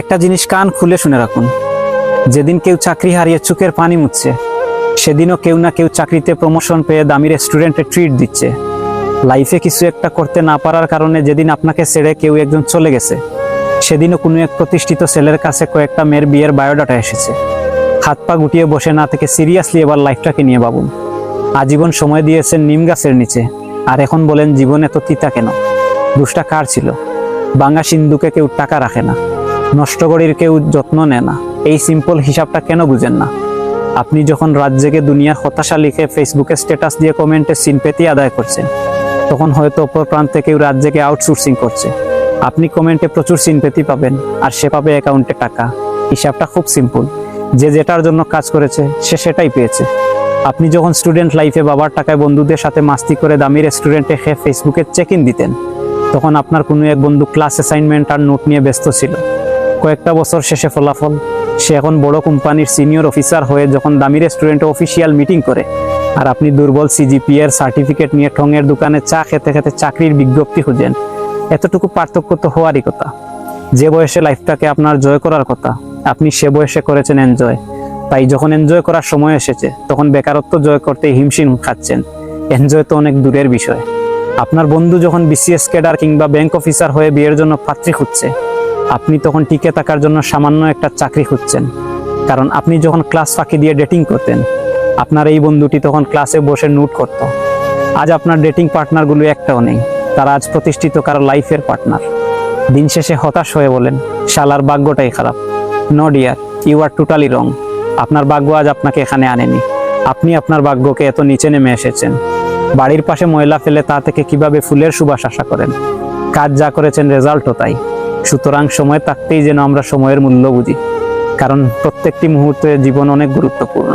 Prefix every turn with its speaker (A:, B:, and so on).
A: একটা জিনিস কান খুলে শুনে রাখুন, যেদিন কেউ চাকরি হারিয়ে চোখের পানি মুছছে, সেদিনও কেউ না কেউ চাকরিতে প্রমোশন পেয়ে দামি রেস্টুরেন্টে ট্রিট দিচ্ছে। লাইফে কিছু একটা করতে না পারার কারণে যেদিন আপনাকে ছেড়ে কেউ একজন চলে গেছে, সেদিনও কোনো এক প্রতিষ্ঠিত ছেলের কাছে কয়েকটা মেয়ের বিয়ের বায়োডাটা এসেছে। হাত পা গুটিয়ে বসে না থেকে সিরিয়াসলি এবার লাইফটাকে নিয়ে ভাবুন। আজীবন সময় দিয়েছেন নিম গাছের নিচে, আর এখন বলেন জীবন এত তিতা কেন? দোষটা কার ছিল? ভাঙা সিন্ধুকে কেউ টাকা রাখে না, নষ্ট গড়ির কেউ যত্ন নেয় না। এই সিম্পল হিসাবটা কেন বুঝেন না? আপনি যখন রাত জেগে দুনিয়ার হতাশা লিখে ফেসবুকে স্ট্যাটাস দিয়ে কমেন্টে সিম্পেথি আদায় করছেন, তখন হয়তো অপর প্রান্তে কেউ রাত জেগে আউটসোর্সিং করছে। আপনি কমেন্টে প্রচুর সিম্পেথি পাবেন, আর সে পাবে অ্যাকাউন্টে টাকা। হিসাবটা খুব সিম্পল, যে যেটার জন্য কাজ করেছে সে সেটাই পেয়েছে। আপনি যখন স্টুডেন্ট লাইফে বাবার টাকায় বন্ধুদের সাথে মাস্তি করে দামি রেস্টুরেন্টে খেয়ে ফেসবুকে চেক ইন দিতেন, তখন আপনার কোনো এক বন্ধু ক্লাস অ্যাসাইনমেন্ট আর নোট নিয়ে ব্যস্ত ছিল। কয়েকটা বছর শেষে ফলাফল, সে এখন বড় কোম্পানির সিনিয়র অফিসার হয়ে যখন দামি রেস্টুরেন্টে অফিসিয়াল মিটিং করে, আর আপনি দুর্বল সিজিপিএর সার্টিফিকেট নিয়ে ঠঙের দোকানে চা খেতে খেতে চাকরির বিজ্ঞপ্তি খুঁজেন। এতটুকু পার্থক্য তো হওয়ারই কথা। যে বয়সে লাইফটাকে আপনার জয় করার কথা, আপনি সে বয়সে করেছেন এনজয়। তাই যখন এনজয় করার সময় এসেছে, তখন বেকারত্ব জয় করতে হিমশিম খাচ্ছেন। এনজয় তো অনেক দূরের বিষয়। আপনার বন্ধু যখন বিসিএস ক্যাডার কিংবা ব্যাংক অফিসার হয়ে বিয়ের জন্য পাত্রী খুঁজছে, আপনি তখন টিকে থাকার জন্য সামান্য একটা চাকরি খুঁজছেন। কারণ আপনি যখন ক্লাস ফাঁকি দিয়ে ডেটিং করতেন, আপনার এই বন্ধুটি তখন ক্লাসে বসে নোট করত। আজ আপনার ডেটিং পার্টনারগুলো একটাও নেই, তারা আজ প্রতিষ্ঠিত কারো লাইফের পার্টনার। দিন শেষে হতাশ হয়ে বলেন, শালার ভাগ্যটাই খারাপ। No dear, you are totally wrong. আপনার ভাগ্য আজ আপনাকে এখানে আনেনি, আপনি আপনার ভাগ্যকে এত নিচে নেমে এসেছেন। বাড়ির পাশে ময়লা ফেলে তা থেকে কিভাবে ফুলের সুবাস আশা করেন? কাজ যা করেছেন রেজাল্টও তাই। সুতরাং সময় থাকতেই যেন আমরা সময়ের মূল্য বুঝি, কারণ প্রত্যেকটি মুহূর্তে জীবন অনেক গুরুত্বপূর্ণ।